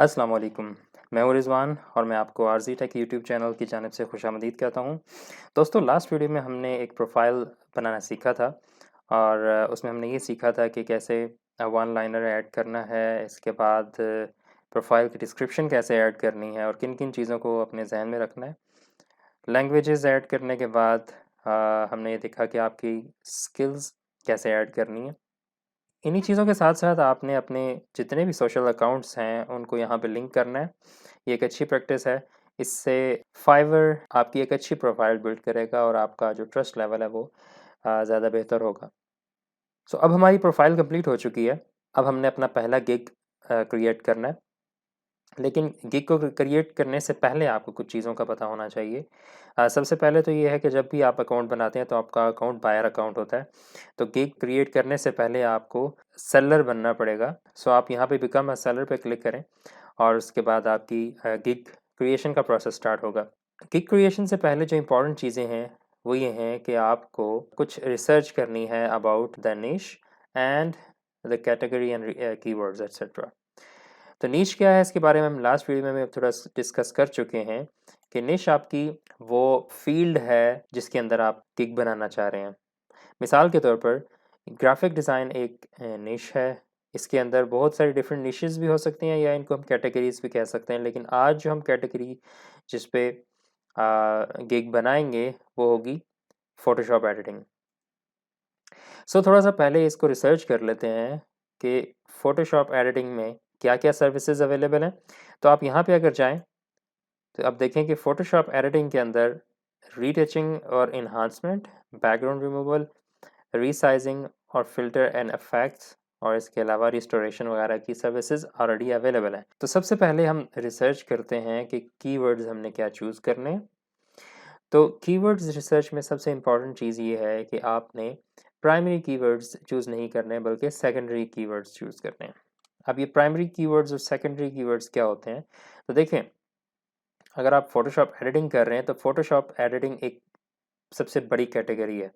अस्सलाम वालेकुम। मैं हूँ रिज़वान और मैं आपको आरज़ी टेक यूट्यूब चैनल की जानिब से खुशामदीद कहता हूँ। दोस्तों लास्ट वीडियो में हमने एक प्रोफ़ाइल बनाना सीखा था और उसमें हमने ये सीखा था कि कैसे वन लाइनर ऐड करना है, इसके बाद प्रोफ़ाइल की डिस्क्रिप्शन कैसे ऐड करनी है और किन-किन चीज़ों को अपने ज़हन में रखना है। लैंग्वेजेज़ ऐड करने के बाद हमने ये देखा कि आपकी स्किल्स कैसे ऐड करनी है। इन्हीं चीज़ों के साथ-साथ आपने अपने जितने भी सोशल अकाउंट्स हैं, उनको यहाँ पे लिंक करना है। ये एक अच्छी प्रैक्टिस है। इससे फाइवर आपकी एक अच्छी प्रोफ़ाइल बिल्ड करेगा और आपका जो ट्रस्ट लेवल है वो ज़्यादा बेहतर होगा। सो अब हमारी प्रोफ़ाइल कंप्लीट हो चुकी है। अब हमने अपना पहला गिग क्रिएट करना है। लेकिन गिग को क्रिएट करने से पहले आपको कुछ चीज़ों का पता होना चाहिए। सबसे पहले तो ये है कि जब भी आप अकाउंट बनाते हैं तो आपका अकाउंट बायर अकाउंट होता है। तो गिग क्रिएट करने से पहले आपको सेलर बनना पड़ेगा। सो आप यहाँ पे बिकम अ सेलर पे क्लिक करें और उसके बाद आपकी गिग क्रिएशन का प्रोसेस स्टार्ट होगा। गिग क्रिएशन से पहले जो इम्पोर्टेंट चीज़ें हैं, वो ये हैं कि आपको कुछ रिसर्च करनी है अबाउट द निश and the category and keywords etcetera. तो निश क्या है इसके बारे में हम लास्ट वीडियो में थोड़ा डिस्कस कर चुके हैं कि निश आपकी वो फील्ड है जिसके अंदर आप गिग बनाना चाह रहे हैं। मिसाल के तौर पर ग्राफिक डिज़ाइन एक निश है। इसके अंदर बहुत सारी डिफरेंट निशेस भी हो सकती हैं या इनको हम कैटेगरीज भी कह सकते हैं, लेकिन आज जो हम कैटेगरी जिस पे गिग बनाएंगे वो होगी फ़ोटोशॉप एडिटिंग। सो थोड़ा सा पहले इसको रिसर्च कर लेते हैं कि फ़ोटोशॉप एडिटिंग में क्या-क्या सर्विसेज अवेलेबल हैं। तो आप यहाँ पे अगर जाएँ तो आप देखें कि फ़ोटोशॉप एडिटिंग के अंदर रीटचिंग और एनहांसमेंट, बैकग्राउंड रिमूवल, रीसाइजिंग और फ़िल्टर एंड इफ़ेक्ट्स और इसके अलावा रिस्टोरेशन वगैरह की सर्विसेज ऑलरेडी अवेलेबल हैं। तो सबसे पहले हम रिसर्च करते हैं कि कीवर्ड्स हमने क्या चूज़ करने हैं। तो कीवर्ड्स रिसर्च में सबसे इम्पोर्टेंट चीज़ ये है कि आपने प्राइमरी कीवर्ड्स चूज़ नहीं करने बल्कि सेकेंडरी कीवर्ड्स चूज़ करने हैं। अब ये प्राइमरी कीवर्ड्स और सेकेंडरी कीवर्ड्स क्या होते हैं? तो देखें, अगर आप फ़ोटोशॉप एडिटिंग कर रहे हैं तो फ़ोटोशॉप एडिटिंग एक सबसे बड़ी कैटेगरी है।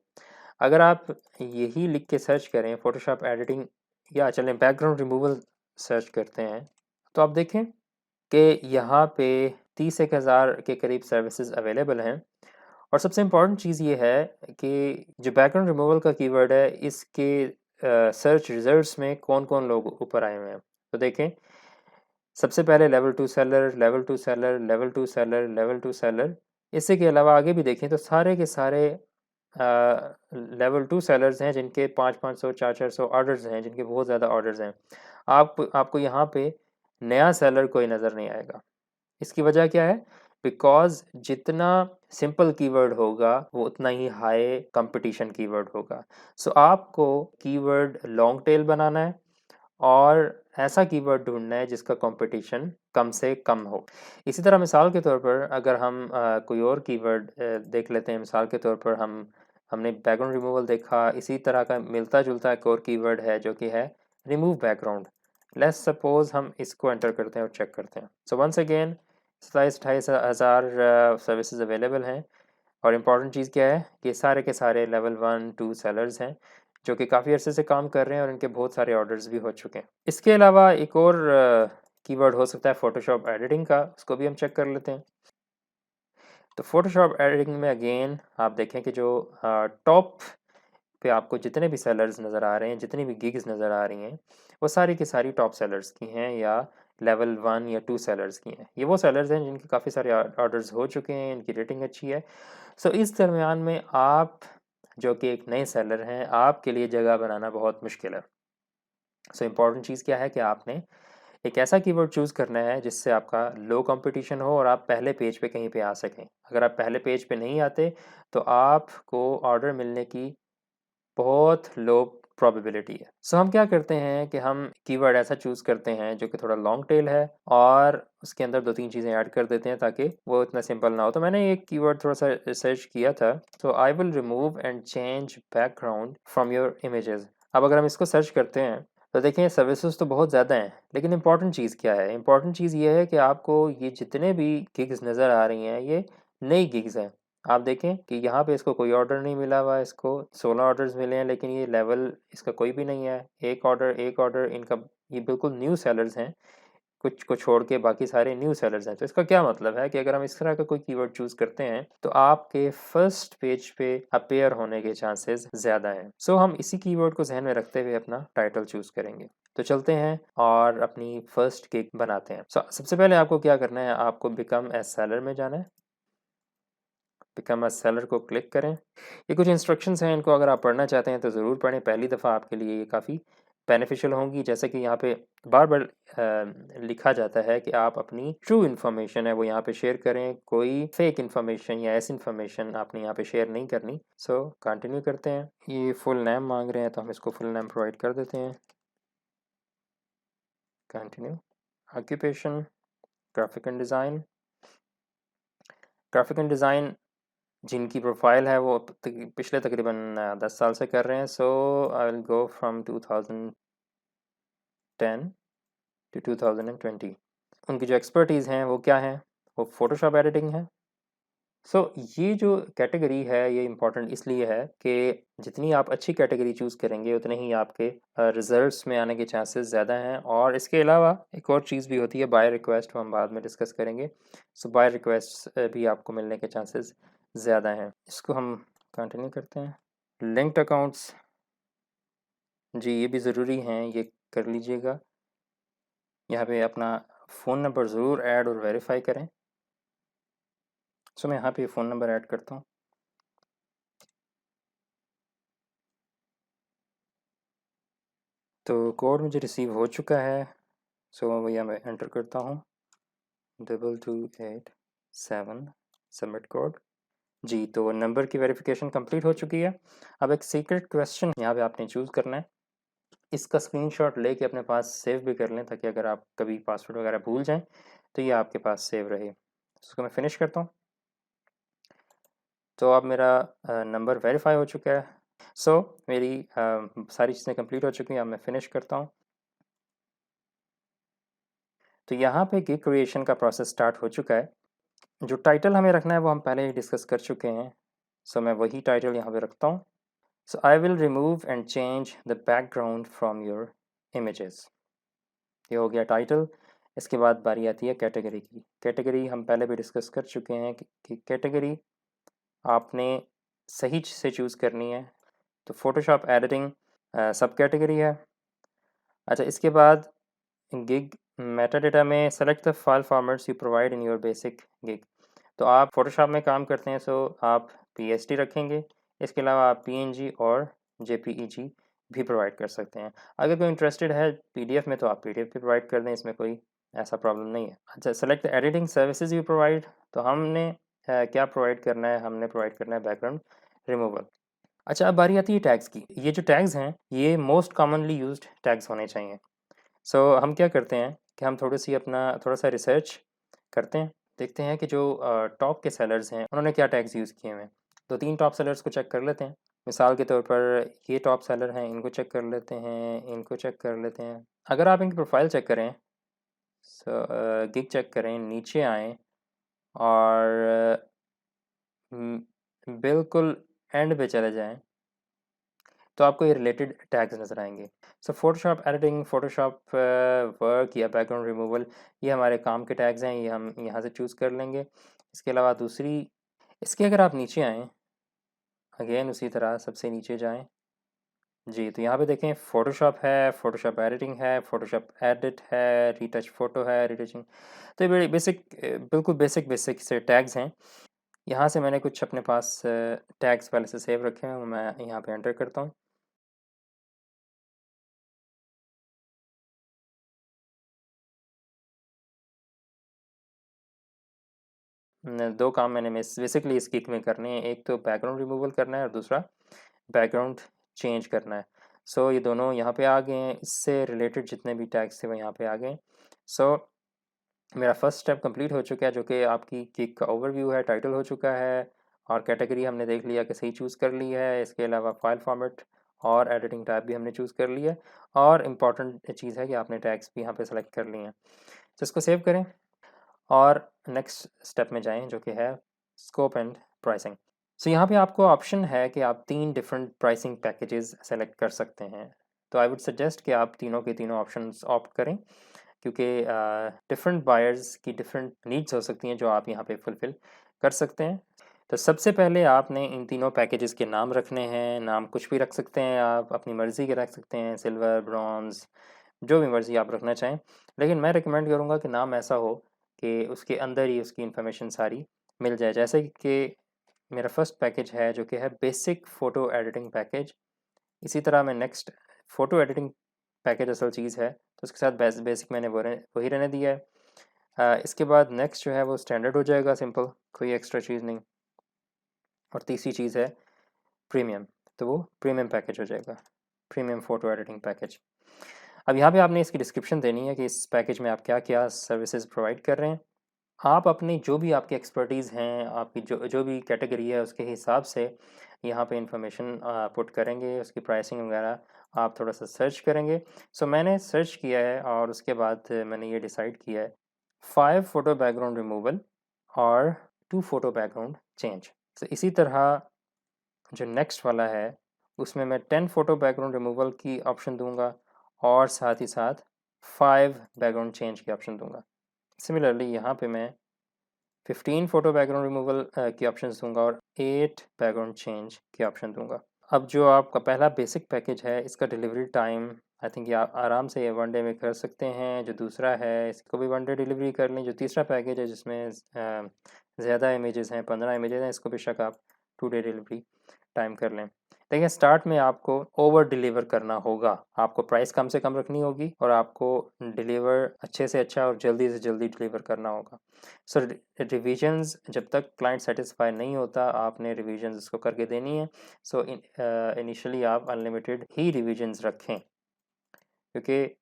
अगर आप यही लिख के सर्च करें फ़ोटोशॉप एडिटिंग या चलें बैकग्राउंड रिमूवल सर्च करते हैं, तो आप देखें कि यहाँ पे 30 एक हज़ार के करीब सर्विसेज अवेलेबल हैं। और सबसे इम्पोर्टेंट चीज़ ये है कि जो बैकग्राउंड रिमूवल का कीवर्ड है इसके सर्च रिजल्ट्स में कौन-कौन लोग ऊपर आए हुए हैं। तो देखें, सबसे पहले level 2 seller, level 2 seller, level 2 seller, level 2 seller. इसी के अलावा आगे भी देखें तो सारे के सारे लेवल 2 सेलर्स हैं जिनके 5-500 4-400 ऑर्डर्स हैं, जिनके बहुत ज़्यादा ऑर्डर्स हैं। आपको यहाँ पे नया सेलर कोई नज़र नहीं आएगा। इसकी वजह क्या है? बिकॉज़ जितना सिंपल कीवर्ड होगा, वो उतना ही हाई कॉम्पिटिशन कीवर्ड होगा। सो आपको कीवर्ड लॉन्ग टेल बनाना है और ऐसा कीवर्ड ढूँढना है जिसका कॉम्पिटिशन कम से कम हो। इसी तरह मिसाल के तौर पर अगर हम कोई और कीवर्ड देख लेते हैं, मिसाल के तौर पर हमने बैकग्राउंड रिमूवल देखा, इसी तरह का मिलता-जुलता एक और कीवर्ड है जो कि है रिमूव बैकग्राउंड। लेट्स सपोज़ हम इसको एंटर करते हैं और चेक करते हैं। सो वंस अगेन 27-28 हज़ार सर्विसेज अवेलेबल हैं और इम्पॉर्टेंट चीज़ क्या है कि सारे के सारे लेवल 1-2 सेलर्स हैं जो कि काफ़ी अरसे से काम कर रहे हैं और इनके बहुत सारे ऑर्डर्स भी हो चुके हैं। इसके अलावा एक और कीवर्ड हो सकता है फ़ोटोशॉप एडिटिंग का, उसको भी हम चेक कर लेते हैं। तो फ़ोटोशॉप एडिटिंग में अगेन आप देखें कि जो टॉप पे आपको जितने भी सेलर्स नज़र आ रहे हैं, जितनी भी गिग्स नज़र आ रही हैं, वो सारी की सारी टॉप सेलर्स की हैं या लेवल 1 या 2 सेलर्स की हैं। ये वो सेलर्स हैं जिनके काफ़ी सारे ऑर्डर्स हो चुके हैं, इनकी रेटिंग अच्छी है। सो इस दरमियान में आप जो कि एक नए सेलर हैं, आपके लिए जगह बनाना बहुत मुश्किल है। सो इम्पोर्टेंट चीज़ क्या है कि आपने एक ऐसा कीवर्ड चूज़ करना है जिससे आपका लो कंपटीशन हो और आप पहले पेज पे कहीं पे आ सकें। अगर आप पहले पेज पे नहीं आते, तो आपको ऑर्डर मिलने की बहुत लो प्रोबेबिलिटी है। सो हम क्या करते हैं कि हम कीवर्ड ऐसा चूज़ करते हैं जो कि थोड़ा लॉन्ग टेल है और उसके अंदर 2-3 चीज़ें ऐड कर देते हैं ताकि वो इतना सिंपल ना हो। तो मैंने एक कीवर्ड थोड़ा-सा रिसर्च किया था। So I will remove and change background from your images. अब अगर हम इसको सर्च करते हैं तो देखें सर्विसेज तो बहुत ज़्यादा हैं, लेकिन इम्पॉर्टेंट चीज़ क्या है? इम्पॉर्टेंट चीज़ ये है कि आपको ये जितने भी गिग्स नज़र आ रही हैं, ये नई गिग्स हैं। आप देखें कि यहाँ पे इसको कोई ऑर्डर नहीं मिला हुआ है, इसको 16 ऑर्डर्स मिले हैं लेकिन ये लेवल इसका कोई भी नहीं है। एक ऑर्डर इनका, ये बिल्कुल न्यू सेलर्स हैं, कुछ को छोड़ के बाकी सारे न्यू सेलर्स हैं। तो इसका क्या मतलब है कि अगर हम इस तरह का कोई कीवर्ड चूज़ करते हैं तो आपके फर्स्ट पेज पे अपीयर होने के चांसेस ज़्यादा हैं। सो हम इसी कीवर्ड को ज़हन में रखते हुए अपना टाइटल चूज़ करेंगे। तो चलते हैं और अपनी फर्स्ट गिग बनाते हैं। सबसे पहले आपको क्या करना है, आपको बिकम ए सेलर में जाना है। बिकम अ सेलर को क्लिक करें। ये कुछ इंस्ट्रक्शंस हैं, इनको अगर आप पढ़ना चाहते हैं तो ज़रूर पढ़ें। पहली दफ़ा आपके लिए ये काफ़ी बेनिफिशियल होंगी। जैसे कि यहाँ पे बार-बार लिखा जाता है कि आप अपनी ट्रू इन्फॉर्मेशन है वो यहाँ पे शेयर करें, कोई फेक इन्फॉर्मेशन या ऐसी इन्फॉर्मेशन आपने यहाँ पे शेयर नहीं करनी। सो कंटिन्यू करते हैं। ये फुल नेम मांग रहे हैं तो हम इसको फुल नेम प्रोवाइड कर देते हैं। Continue. Occupation graphic and design. Graphic and design जिनकी प्रोफाइल है वो पिछले तकरीबन 10 साल से कर रहे हैं। So I will go from 2010 to 2020। उनकी जो एक्सपर्टीज़ हैं वो क्या है, वो फ़ोटोशॉप एडिटिंग है। सो ये जो कैटेगरी है ये इम्पोर्टेंट इसलिए है कि जितनी आप अच्छी कैटेगरी चूज़ करेंगे उतने ही आपके रिजल्ट्स में आने के चांसेस ज़्यादा हैं। और इसके अलावा एक और चीज़ भी होती है बाय रिक्वेस्ट, वो हम बाद में डिस्कस करेंगे। सो बाय रिक्वेस्ट भी आपको मिलने के चांसेस ज़्यादा हैं। इसको हम कंटिन्यू करते हैं। लिंक्ड अकाउंट्स जी ये भी ज़रूरी हैं, ये कर लीजिएगा। यहाँ पे अपना फ़ोन नंबर ज़रूर ऐड और वेरीफाई करें। सो मैं यहाँ पे फ़ोन नंबर ऐड करता हूँ। तो कोड मुझे रिसीव हो चुका है। सो यहाँ मैं एंटर करता हूँ 2287 सबमिट कोड। जी तो नंबर की वेरिफिकेशन कंप्लीट हो चुकी है। अब एक सीक्रेट क्वेश्चन यहाँ पे आपने चूज़ करना है। इसका स्क्रीनशॉट लेके अपने पास सेव भी कर लें ताकि अगर आप कभी पासवर्ड वगैरह भूल जाएं तो ये आपके पास सेव रहे। इसको मैं फिनिश करता हूँ। तो अब मेरा नंबर वेरीफाई हो चुका है। सो मेरी सारी चीज़ें कंप्लीट हो चुकी हैं। अब मैं फिनिश करता हूँ। तो यहाँ पे गिग क्रिएशन का प्रोसेस स्टार्ट हो चुका है। जो टाइटल हमें रखना है वो हम पहले ही डिस्कस कर चुके हैं। सो मैं वही टाइटल यहाँ पे रखता हूँ। So I will remove and change the background from your images. ये हो गया टाइटल। इसके बाद बारी आती है कैटेगरी की। कैटेगरी हम पहले भी डिस्कस कर चुके हैं कि कैटेगरी आपने सही से चूज़ करनी है। तो फ़ोटोशॉप एडिटिंग सब कैटेगरी है। अच्छा इसके बाद गिग मेटाडेटा में select the file formats you provide in your basic gig. तो आप फ़ोटोशॉप में काम करते हैं सो आप पीएसडी रखेंगे। इसके अलावा आप पीएनजी और जेपीईजी भी प्रोवाइड कर सकते हैं। अगर कोई इंटरेस्टेड है पीडीएफ में तो आप पीडीएफ भी प्रोवाइड कर दें, इसमें कोई ऐसा प्रॉब्लम नहीं है। अच्छा select editing services you provide. तो हमने क्या प्रोवाइड करना है, हमने प्रोवाइड करना है बैकग्राउंड रिमूवल। अच्छा अब बारी आती है टैग्स की। ये जो टैग्स हैं ये मोस्ट कॉमनली यूज्ड टैग्स होने चाहिए। सो हम क्या करते हैं कि हम थोड़ा सा रिसर्च करते हैं, देखते हैं कि जो टॉप के सेलर्स हैं उन्होंने क्या टैग्स यूज़ किए हुए हैं। तो 3 टॉप सेलर्स को चेक कर लेते हैं। मिसाल के तौर पर ये टॉप सेलर हैं, इनको चेक कर लेते हैं, इनको चेक कर लेते हैं। अगर आप इनकी प्रोफाइल चेक करें, गिग चेक करें, नीचे आएँ और बिल्कुल एंड पे चले जाएँ तो आपको ये रिलेटेड टैग्स नज़र आएंगे। सो फ़ोटोशॉप एडिटिंग, फ़ोटोशॉप वर्क या बैकग्राउंड रिमूवल ये हमारे काम के टैग्स हैं, ये हम यहाँ से चूज़ कर लेंगे। इसके अलावा दूसरी इसके अगर आप नीचे आएँ, अगेन उसी तरह सबसे नीचे जाएँ। जी, तो यहाँ पे देखें फ़ोटोशॉप है, फ़ोटोशॉप एडिटिंग है, फ़ोटोशॉप एडिट है, रीटच फ़ोटो है, रिटचिंग। तो ये बड़े बिल्कुल बेसिक से टैग्स हैं। यहाँ से मैंने कुछ अपने पास टैग्स पहले से सेव रखे हैं, मैं यहाँ पे एंटर करता हूँ। न 2 काम मैंने बेसिकली इस गिग में करने हैं। एक तो बैकग्राउंड रिमूवल करना है और दूसरा बैकग्राउंड चेंज करना है। सो ये दोनों यहाँ पे आ गए हैं। इससे रिलेटेड जितने भी टैग्स थे वो यहाँ पे आ गए। सो मेरा फर्स्ट स्टेप कंप्लीट हो चुका है जो कि आपकी गिग का ओवरव्यू है, टाइटल हो चुका है और कैटेगरी हमने देख लिया कि सही चूज़ कर ली है। इसके अलावा फाइल फॉर्मेट और एडिटिंग टाइप भी हमने चूज़ कर लिया है और इम्पॉर्टेंट चीज़ है कि आपने टैग्स भी यहाँ पे सेलेक्ट कर लिए हैं। तो इसको सेव करें और नेक्स्ट स्टेप में जाएँ जो कि है स्कोप एंड प्राइसिंग। सो यहाँ पे आपको ऑप्शन है कि आप 3 डिफरेंट प्राइसिंग पैकेजेस सेलेक्ट कर सकते हैं। तो आई वुड सजेस्ट कि आप तीनों के तीनों ऑप्शंस ऑप्ट करें क्योंकि डिफरेंट बायर्स की डिफरेंट नीड्स हो सकती हैं जो आप यहाँ पे फुलफ़िल कर सकते हैं। तो सबसे पहले आपने इन तीनों पैकेजेस के नाम रखने हैं। नाम कुछ भी रख सकते हैं आप, अपनी मर्ज़ी के रख सकते हैं, सिल्वर, ब्रॉन्ज़, जो भी मर्ज़ी आप रखना चाहें। लेकिन मैं रिकमेंड करूँगा कि नाम ऐसा हो कि उसके अंदर ही उसकी इन्फॉर्मेशन सारी मिल जाए। जैसे कि मेरा फर्स्ट पैकेज है जो कि है बेसिक फ़ोटो एडिटिंग पैकेज। इसी तरह मैं नेक्स्ट फ़ोटो एडिटिंग पैकेज असल चीज़ है, तो उसके साथ बेसिक मैंने वही रहने दिया है। इसके बाद नेक्स्ट जो है वो स्टैंडर्ड हो जाएगा, सिंपल, कोई एक्स्ट्रा चीज़ नहीं। और तीसरी चीज़ है प्रीमियम, तो वो प्रीमियम पैकेज हो जाएगा, प्रीमियम फ़ोटो एडिटिंग पैकेज। अब यहाँ पे आपने इसकी डिस्क्रिप्शन देनी है कि इस पैकेज में आप क्या-क्या सर्विसेज़ प्रोवाइड कर रहे हैं। आप अपनी जो भी आपकी एक्सपर्टीज़ हैं, आपकी जो जो भी कैटेगरी है उसके हिसाब से यहाँ पे इन्फॉर्मेशन पुट करेंगे, उसकी प्राइसिंग वगैरह आप थोड़ा-सा सर्च करेंगे। सो मैंने सर्च किया है और उसके बाद मैंने ये डिसाइड किया है 5 फ़ोटो बैकग्राउंड रिमूवल और 2 फ़ोटो बैकग्राउंड चेंज। तो इसी तरह जो नेक्स्ट वाला है उसमें मैं 10 फ़ोटो बैकग्राउंड रिमूवल की ऑप्शन दूँगा और साथ ही साथ 5 बैकग्राउंड चेंज की ऑप्शन दूँगा। सिमिलरली यहाँ पे मैं 15 फ़ोटो बैकग्राउंड रिमूवल की ऑप्शंस दूँगा और 8 बैकग्राउंड चेंज की ऑप्शन दूँगा। अब जो आपका पहला बेसिक पैकेज है इसका डिलीवरी टाइम आई थिंक ये आप आराम से 1 डे में कर सकते हैं। जो दूसरा है इसको भी 1 डे डिलीवरी कर लें। जो तीसरा पैकेज है जिसमें ज़्यादा इमेजेस हैं, 15 इमेजेस हैं, इसको बेशक आप 2 डे डिलीवरी टाइम कर लें। देखिए स्टार्ट में आपको ओवर डिलीवर करना होगा, आपको प्राइस कम से कम रखनी होगी और आपको डिलीवर अच्छे से अच्छा और जल्दी से जल्दी डिलीवर करना होगा। सो रिविजन्स जब तक क्लाइंट सेटिस्फाई नहीं होता आपने रिविजन्स उसको करके देनी है। सो इनिशियली आप अनलिमिटेड ही रिविजन्स रखें, क्योंकि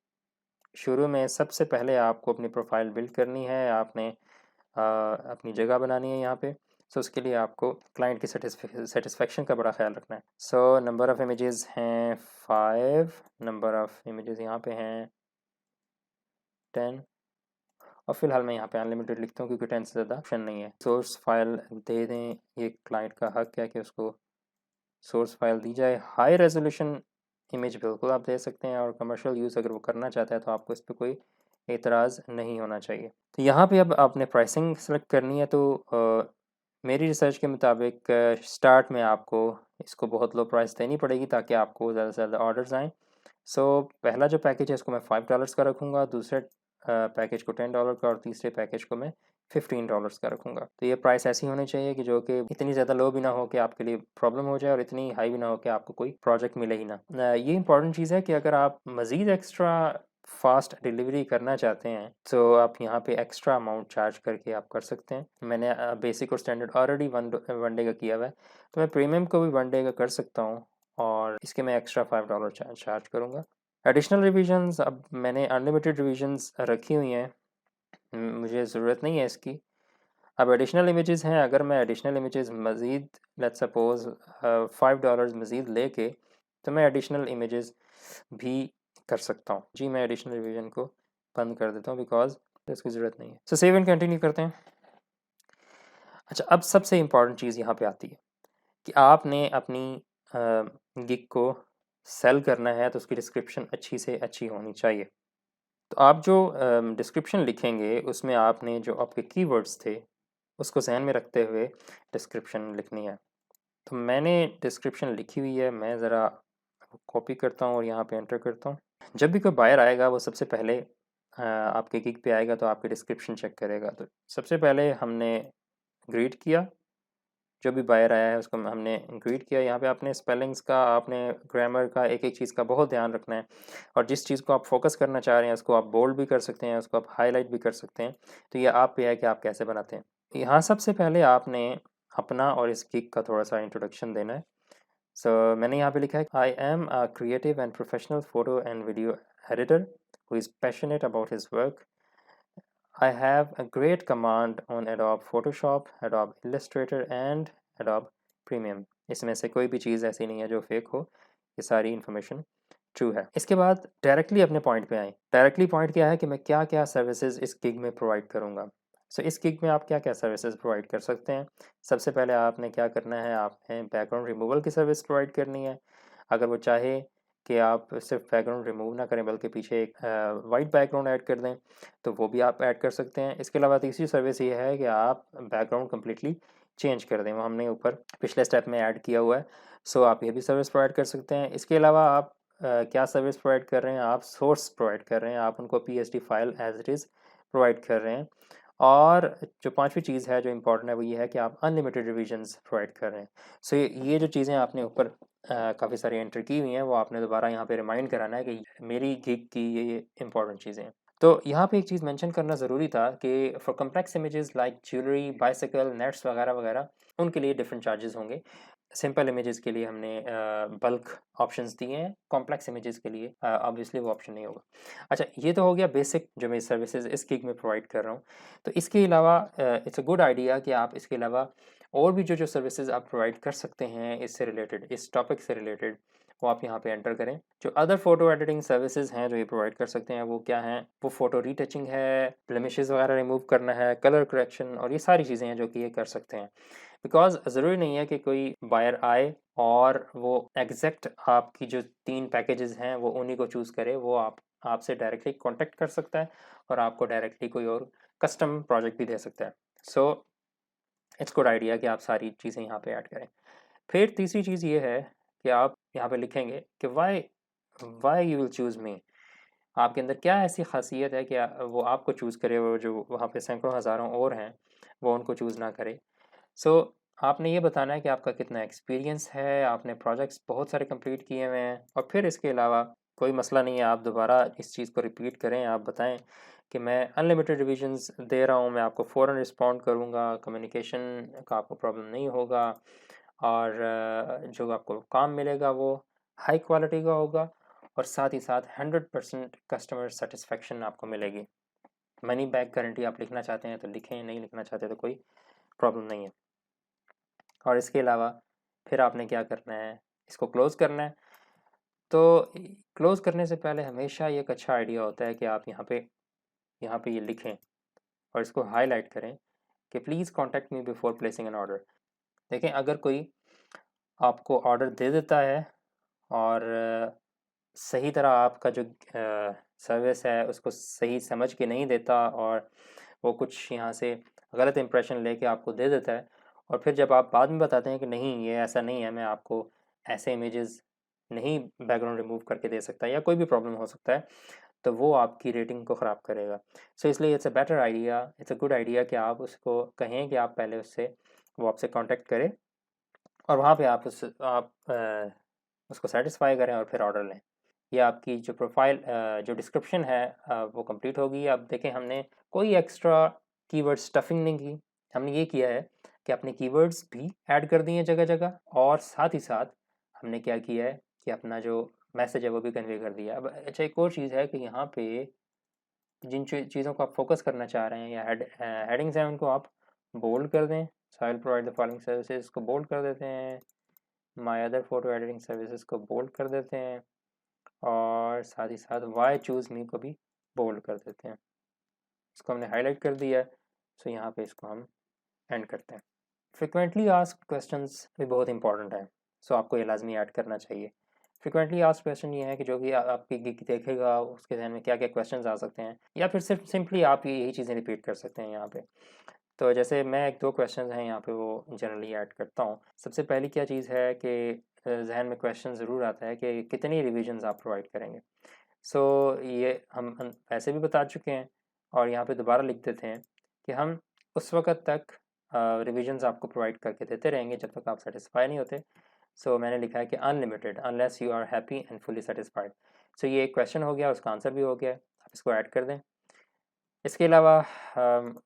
शुरू में सबसे पहले आपको अपनी प्रोफाइल बिल्ड करनी है, आपने अपनी जगह बनानी है यहाँ पे। सो उसके लिए आपको क्लाइंट की सेटिस्फेक्शन का बड़ा ख्याल रखना है। सो नंबर ऑफ़ इमेजेस हैं 5, नंबर ऑफ़ इमेजेस यहाँ पे हैं 10 और फ़िलहाल मैं यहाँ पे अनलिमिटेड लिखता हूँ क्योंकि 10 से ज़्यादा ऑप्शन नहीं है। सोर्स फाइल दे दें, ये क्लाइंट का हक है कि उसको सोर्स फाइल दी जाए। हाई रेजोल्यूशन इमेज बिल्कुल आप दे सकते हैं और कमर्शियल यूज़ अगर वो करना चाहता है तो आपको इस पे कोई एतराज़ नहीं होना चाहिए। तो यहाँ पे अब आपने प्राइसिंग सेलेक्ट करनी है। तो मेरी रिसर्च के मुताबिक स्टार्ट में आपको इसको बहुत लो प्राइस देनी पड़ेगी ताकि आपको ज़्यादा से ज़्यादा ऑर्डर्स आएँ। सो पहला जो पैकेज है इसको मैं $5 का रखूँगा, दूसरे पैकेज को $10 का और तीसरे पैकेज को मैं $15 का रखूँगा। तो ये प्राइस ऐसी होनी चाहिए कि जो कि इतनी ज़्यादा लो भी ना हो कि आपके लिए प्रॉब्लम हो जाए और इतनी हाई भी ना हो कि आपको कोई प्रोजेक्ट मिले ही ना। ये इंपॉर्टेंट चीज़ है कि अगर आप मज़ीद एक्स्ट्रा फ़ास्ट डिलीवरी करना चाहते हैं तो आप यहाँ पे एक्स्ट्रा अमाउंट चार्ज करके आप कर सकते हैं। मैंने बेसिक और स्टैंडर्ड ऑलरेडी वन डे का किया हुआ है, तो मैं प्रीमियम को भी 1 डे का कर सकता हूँ और इसके मैं एक्स्ट्रा $5 चार्ज करूँगा। एडिशनल रिविजन्स, अब मैंने अनलिमिटेड रिविजन्स रखी हुई हैं, मुझे ज़रूरत नहीं है इसकी। अब एडिशनल इमेजेस हैं, अगर मैं एडिशनल इमेजेस मज़ीद लेट्स सपोज़ $5 मज़ीद लेके तो मैं एडिशनल इमेजेस भी कर सकता हूँ। जी, मैं एडिशनल रिवीजन को बंद कर देता हूँ बिकॉज़ इसकी ज़रूरत नहीं है। सो सेव एंड कंटिन्यू करते हैं। अच्छा, अब सबसे इम्पोर्टेंट चीज़ यहाँ पे आती है कि आपने अपनी गिग को सेल करना है तो उसकी डिस्क्रिप्शन अच्छी से अच्छी होनी चाहिए। तो आप जो डिस्क्रिप्शन लिखेंगे उसमें आपने जो आपके कीवर्ड्स थे उसको ज़हन में रखते हुए डिस्क्रिप्शन लिखनी है। तो मैंने डिस्क्रिप्शन लिखी हुई है, मैं ज़रा कॉपी करता हूँ और यहाँ पे एंटर करता हूँ। जब भी कोई बायर आएगा वो सबसे पहले आपके गिग पे आएगा तो आपकी डिस्क्रिप्शन चेक करेगा। तो सबसे पहले हमने ग्रीट किया, जो भी बायर आया है उसको हमने ग्रीट किया। यहाँ पे आपने स्पेलिंग्स का, आपने ग्रामर का, एक-एक चीज़ का बहुत ध्यान रखना है और जिस चीज़ को आप फ़ोकस करना चाह रहे हैं उसको आप बोल्ड भी कर सकते हैं, उसको आप हाइलाइट भी कर सकते हैं। तो ये आप पे है कि आप कैसे बनाते हैं। यहाँ सबसे पहले आपने अपना और इस गिग का थोड़ा-सा इंट्रोडक्शन देना है। सो मैंने यहाँ पे लिखा है, I am a creative and professional photo and video editor who is passionate about his work. I have a great command on Adobe Photoshop, Adobe Illustrator and Adobe Premium। इसमें से कोई भी चीज़ ऐसी नहीं है जो फेक हो, ये सारी इन्फॉर्मेशन ट्रू है। इसके बाद डायरेक्टली अपने पॉइंट पे आएँ। डायरेक्टली पॉइंट क्या है कि मैं क्या-क्या सर्विसेज़ इस गिग में प्रोवाइड करूँगा। सो इस गिग में आप क्या-क्या सर्विसेज़ प्रोवाइड कर सकते हैं। सबसे पहले आपने क्या करना है, आपने बैकग्राउंड रिमूवल की सर्विस प्रोवाइड करनी है। अगर वो चाहे कि आप सिर्फ बैकग्राउंड रिमूव ना करें बल्कि पीछे एक वाइट बैकग्राउंड ऐड कर दें, तो वो भी आप ऐड कर सकते हैं। इसके अलावा तीसरी सर्विस ये है कि आप बैकग्राउंड कम्प्लीटली चेंज कर दें, वो हमने ऊपर पिछले स्टेप में ऐड किया हुआ है। सो आप ये भी सर्विस प्रोवाइड कर सकते हैं। इसके अलावा आप क्या सर्विस प्रोवाइड कर रहे हैं, आप सोर्स प्रोवाइड कर रहे हैं, आप उनको PSD file as it is provide कर रहे हैं। और जो पांचवी चीज़ है जो इम्पोर्टेंट है वो ये है कि आप अनलिमिटेड रिविजन्स प्रोवाइड कर रहे हैं। सो ये जो चीज़ें आपने ऊपर काफ़ी सारी एंटर की हुई हैं, वो आपने दोबारा यहाँ पे रिमाइंड कराना है कि मेरी गिग की ये इंपॉर्टेंट चीज़ें हैं। तो यहाँ पे एक चीज़ मेंशन करना ज़रूरी था कि for complex images like jewellery, bicycle, nets वगैरह वगैरह, उनके लिए डिफरेंट चार्जेस होंगे। सिंपल इमेजेस के लिए हमने बल्क ऑप्शंस दिए हैं, कॉम्प्लेक्स इमेजेस के लिए ऑब्वियसली वो ऑप्शन नहीं होगा। अच्छा, ये तो हो गया बेसिक जो मैं सर्विसेज इस गिग में प्रोवाइड कर रहा हूँ। तो इसके अलावा इट्स अ गुड आइडिया कि आप इसके अलावा और भी जो सर्विसेज आप प्रोवाइड कर सकते हैं इससे रिलेटेड, इस टॉपिक से रिलेटेड, वो आप यहाँ पे एंटर करें। जो अदर फोटो एडिटिंग सर्विसेज हैं जो ये प्रोवाइड कर सकते हैं वो क्या हैं, वो फोटो रीटचिंग है, ब्लेमिशेस वगैरह रिमूव करना है, कलर करेक्शन, और ये सारी चीज़ें हैं जो कि ये कर सकते हैं। बिकॉज ज़रूरी नहीं है कि कोई बायर आए और वो एग्जैक्ट आपकी जो 3 पैकेजेस हैं वो उन्हीं को चूज़ करे। वो आपसे डायरेक्टली कॉन्टेक्ट कर सकता है और आपको डायरेक्टली कोई और कस्टम प्रोजेक्ट भी दे सकता है। सो इट्स गुड आइडिया कि आप सारी चीज़ें यहाँ पे ऐड करें। फिर तीसरी चीज़ ये है कि आप यहाँ पे लिखेंगे कि why why you will choose me. आपके अंदर क्या ऐसी खासियत है कि वो आपको चूज़ करे और जो वहाँ पे सैकड़ों हज़ारों और हैं वो उनको चूज़ ना करे। सो आपने ये बताना है कि आपका कितना एक्सपीरियंस है, आपने प्रोजेक्ट्स बहुत सारे कंप्लीट किए हुए हैं, और फिर इसके अलावा कोई मसला नहीं है, आप दोबारा इस चीज़ को रिपीट करें। आप बताएं कि मैं अनलिमिटेड रिविजन्स दे रहा हूँ, मैं आपको फ़ौरन रिस्पॉन्ड करूँगा, कम्युनिकेशन का आपको प्रॉब्लम नहीं होगा, और जो आपको काम मिलेगा वो हाई क्वालिटी का होगा, और साथ ही साथ 100% कस्टमर सेटिस्फेक्शन आपको मिलेगी। मनी बैक गारंटी आप लिखना चाहते हैं तो लिखें, नहीं लिखना चाहते तो कोई प्रॉब्लम नहीं है। और इसके अलावा फिर आपने क्या करना है, इसको क्लोज़ करना है। तो क्लोज़ करने से पहले हमेशा ये एक अच्छा आइडिया होता है कि आप यहाँ पे ये लिखें और इसको हाईलाइट करें कि please contact me before placing an order. देखें, अगर कोई आपको ऑर्डर दे देता है और सही तरह आपका जो सर्विस है उसको सही समझ के नहीं देता, और वो कुछ यहाँ से गलत इंप्रेशन लेके आपको दे देता है, और फिर जब आप बाद में बताते हैं कि नहीं ये ऐसा नहीं है, मैं आपको ऐसे इमेजेस नहीं बैकग्राउंड रिमूव करके दे सकता, या कोई भी प्रॉब्लम हो सकता है, तो वो आपकी रेटिंग को ख़राब करेगा। सो इसलिए it's a better idea, it's a good idea कि आप उसको कहें कि आप पहले उससे वो आपसे कांटेक्ट करे, और वहाँ पे आप उसको सेटिस्फाई करें और फिर ऑर्डर लें। ये आपकी जो प्रोफाइल जो डिस्क्रिप्शन है वो कंप्लीट होगी। अब देखें, हमने कोई एक्स्ट्रा कीवर्ड स्टफिंग नहीं की, हमने ये किया है कि अपने कीवर्ड्स भी ऐड कर दिए जगह जगह, और साथ ही साथ हमने क्या किया है कि अपना जो मैसेज है वो भी कन्वे कर दिया। अब अच्छा, एक और चीज़ है कि यहाँ पे जिन चीज़ों को आप फोकस करना चाह रहे हैं या हेडिंग्स हैं उनको आप बोल्ड कर दें। So I will provide the following services को बोल्ड कर देते हैं, my other photo editing services को बोल्ड कर देते हैं, और साथ ही साथ वाई चूज़ मी को भी बोल्ड कर देते हैं। इसको हमने हाईलाइट कर दिया है। सो यहाँ पे इसको हम एंड करते हैं। फ्रिक्वेंटली आस्क्ड क्वेश्चंस भी बहुत इंपॉर्टेंट है, सो आपको ये लाजमी ऐड करना चाहिए। फ्रिक्वेंटली आस्क्ड क्वेश्चन ये है कि जो भी आपकी गिग देखेगा उसके ध्यान में क्या क्या क्वेश्चंस आ सकते हैं, या फिर सिर्फ सिंपली आप यही चीज़ें रिपीट कर सकते हैं यहाँ पे। तो जैसे मैं एक दो क्वेश्चंस हैं यहाँ पे वो जनरली ऐड करता हूँ। सबसे पहली क्या चीज़ है कि जहन में क्वेश्चन ज़रूर आता है कि कितनी रिविजन्स आप प्रोवाइड करेंगे। सो ये हम वैसे भी बता चुके हैं, और यहाँ पे दोबारा लिख देते हैं कि हम उस वक़्त तक रिविजन्स आपको प्रोवाइड करके देते रहेंगे जब तक आप सेटिस्फाई नहीं होते। सो मैंने लिखा है कि unlimited unless you are happy and fully satisfied. So ये एक क्वेश्चन हो गया, उसका आंसर भी हो गया, आप इसको ऐड कर दें। इसके अलावा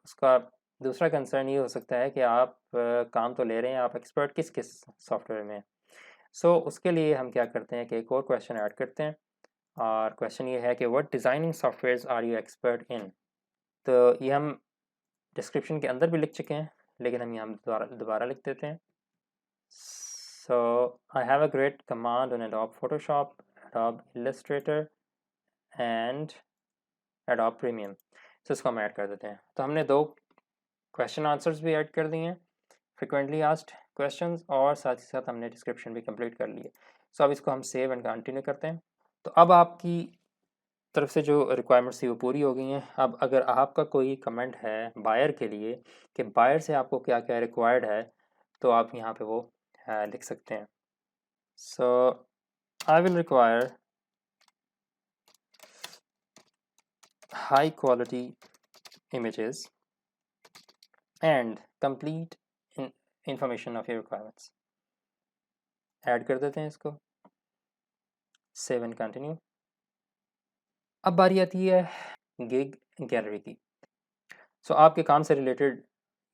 उसका दूसरा कंसर्न ये हो सकता है कि आप काम तो ले रहे हैं, आप एक्सपर्ट किस किस सॉफ्टवेयर में हैं। सो उसके लिए हम क्या करते हैं कि एक और क्वेश्चन ऐड करते हैं, और क्वेश्चन ये है कि what designing softwares are you expert in. तो ये हम डिस्क्रिप्शन के अंदर भी लिख चुके हैं, लेकिन हम यहाँ दोबारा दोबारा लिख देते हैं। So I have a great command on Adobe Photoshop, Adobe Illustrator and Adobe premium. So इसको हम ऐड कर देते हैं। तो हमने दो क्वेश्चन आंसर्स भी ऐड कर दिए हैं, फ्रिक्वेंटली आस्क्ड क्वेश्चंस और साथ ही साथ हमने डिस्क्रिप्शन भी कंप्लीट कर लिए। सो अब इसको हम सेव एंड कंटिन्यू करते हैं। तो अब आपकी तरफ से जो रिक्वायरमेंट्स थी वो पूरी हो गई हैं। अब अगर आपका कोई कमेंट है बायर के लिए कि बायर से आपको क्या-क्या रिक्वायर्ड है, तो आप यहाँ पे वो लिख सकते हैं। So I will require high quality images and complete information of your requirements। Add कर देते हैं इसको, सेव एंड कंटिन्यू। अब बारी आती है गिग गैलरी की। सो आपके काम से रिलेटेड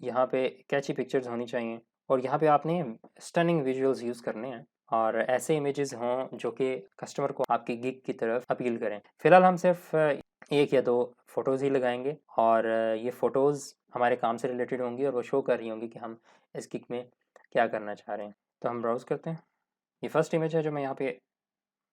यहाँ पे कैची पिक्चर्स होनी चाहिए और यहाँ पे आपने स्टनिंग विजुअल्स यूज़ करने हैं और ऐसे इमेजेस हों जो कि कस्टमर को आपकी गिग की तरफ अपील करें। फ़िलहाल हम सिर्फ एक या दो फ़ोटोज़ ही लगाएंगे और ये फ़ोटोज़ हमारे काम से रिलेटेड होंगी और वो शो कर रही होंगी कि हम इस गिग में क्या करना चाह रहे हैं। तो हम ब्राउज़ करते हैं। ये फर्स्ट इमेज है जो मैं यहाँ पे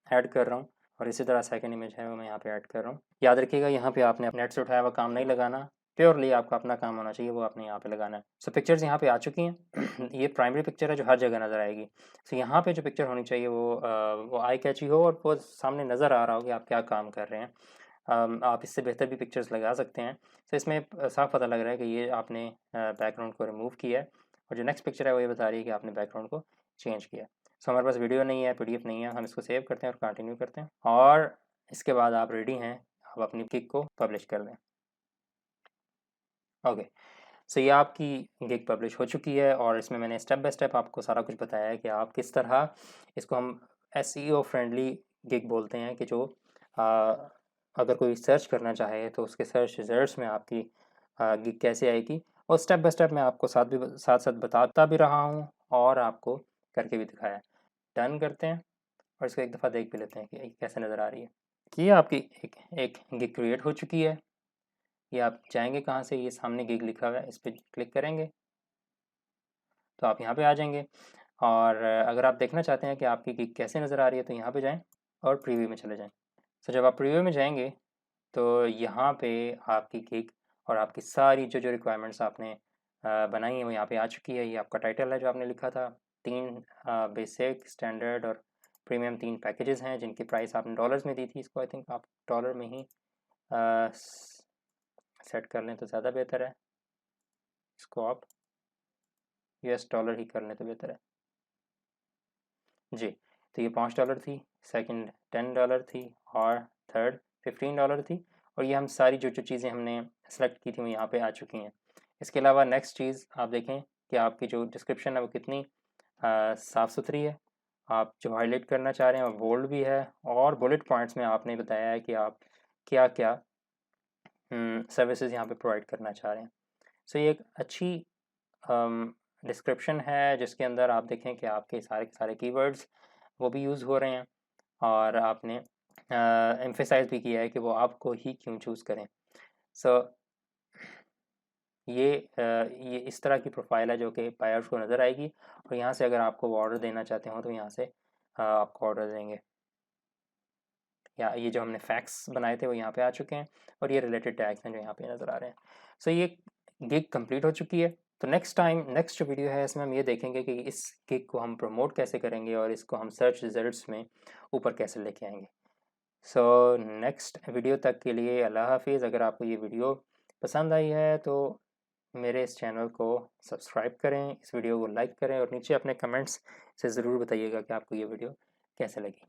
ऐड कर रहा हूँ और इसी तरह सेकंड इमेज है वो मैं यहाँ पे ऐड कर रहा हूँ। याद रखिएगा यहाँ पे आपने नेट से उठाया हुआ काम नहीं लगाना, प्योरली आपका अपना काम होना चाहिए, वो आपने यहाँ पे लगाना है। सो पिक्चर्स यहाँ पे आ चुकी हैं। ये प्राइमरी पिक्चर है जो हर जगह नज़र आएगी। सो यहाँ पे जो पिक्चर होनी चाहिए वो आई कैची हो और वो सामने नज़र आ रहा हो कि आप क्या काम कर रहे हैं। आप इससे बेहतर भी पिक्चर्स लगा सकते हैं। तो इसमें साफ पता लग रहा है कि ये आपने बैकग्राउंड को रिमूव किया है और जो नेक्स्ट पिक्चर है वो ये बता रही है कि आपने बैकग्राउंड को चेंज किया है। सो हमारे पास वीडियो नहीं है, पीडीएफ नहीं है, हम इसको सेव करते हैं और कंटिन्यू करते हैं और इसके बाद आप रेडी हैं, आप अपनी गिग को पब्लिश कर दें। ओके, सो ये आपकी गिग पब्लिश हो चुकी है और इसमें मैंने स्टेप बाय स्टेप आपको सारा कुछ बताया है कि आप किस तरह इसको हम एसईओ फ्रेंडली गिग बोलते हैं कि जो आ, अगर कोई सर्च करना चाहे तो उसके सर्च रिजल्ट्स में आपकी गिग कैसे आएगी और स्टेप बाय स्टेप मैं आपको साथ साथ बताता भी रहा हूँ और आपको करके भी दिखाया है। डन करते हैं और इसको एक दफ़ा देख भी लेते हैं कि ये कैसे नज़र आ रही है। कि ये आपकी एक गिग क्रिएट हो चुकी है। ये आप जाएंगे कहाँ से, ये सामने गिग लिखा हुआ है, इस पर क्लिक करेंगे तो आप यहाँ पे आ जाएंगे और अगर आप देखना चाहते हैं कि आपकी गिग कैसे नज़र आ रही है तो यहाँ पे जाएं और प्रीव्यू में चले जाएं। तो जब आप प्रीव्यू में जाएंगे तो यहाँ पे आपकी गिग और आपकी सारी जो रिक्वायरमेंट्स आपने बनाई हैं वो यहाँ पे आ चुकी है। ये आपका टाइटल है जो आपने लिखा था। 3 बेसिक, स्टैंडर्ड और प्रीमियम 3 पैकेजेस हैं जिनकी प्राइस आपने डॉलर्स में दी थी। इसको आई थिंक आप डॉलर में ही सेट कर लें तो ज़्यादा बेहतर है। इसको आप यूएस डॉलर ही कर लें तो बेहतर है जी। तो ये $5 थी, सेकंड $10 थी और थर्ड $15 थी और ये हम सारी जो चीज़ें हमने सेलेक्ट की थी वो यहाँ पे आ चुकी हैं। इसके अलावा नेक्स्ट चीज़ आप देखें कि आपकी जो डिस्क्रिप्शन है वो कितनी साफ़ सुथरी है। आप जो हाईलाइट करना चाह रहे हैं वो बोल्ड भी है और बुलेट पॉइंट्स में आपने बताया है कि आप क्या क्या सर्विसेज यहाँ पे प्रोवाइड करना चाह रहे हैं। सो ये एक अच्छी डिस्क्रिप्शन है जिसके अंदर आप देखें कि आपके सारे के सारे कीवर्ड्स वो भी यूज़ हो रहे हैं और आपने एम्फेसाइज भी किया है कि वो आपको ही क्यों चूज़ करें। सो ये इस तरह की प्रोफाइल है जो कि बायर्स को नज़र आएगी और यहाँ से अगर आपको वो ऑर्डर देना चाहते हो तो यहाँ से आपको ऑर्डर देंगे। या ये जो हमने फैक्ट्स बनाए थे वो यहाँ पे आ चुके हैं और ये रिलेटेड टैग्स हैं जो यहाँ पे नज़र आ रहे हैं। सो ये गिग कंप्लीट हो चुकी है। तो नेक्स्ट जो वीडियो है इसमें हम ये देखेंगे कि इस गिग को हम प्रमोट कैसे करेंगे और इसको हम सर्च रिजल्ट्स में ऊपर कैसे लेके आएंगे। सो नेक्स्ट वीडियो तक के लिए अल्लाह हाफिज़। अगर आपको ये वीडियो पसंद आई है तो मेरे इस चैनल को सब्सक्राइब करें, इस वीडियो को लाइक करें और नीचे अपने कमेंट्स से ज़रूर बताइएगा कि आपको ये वीडियो कैसे लगी।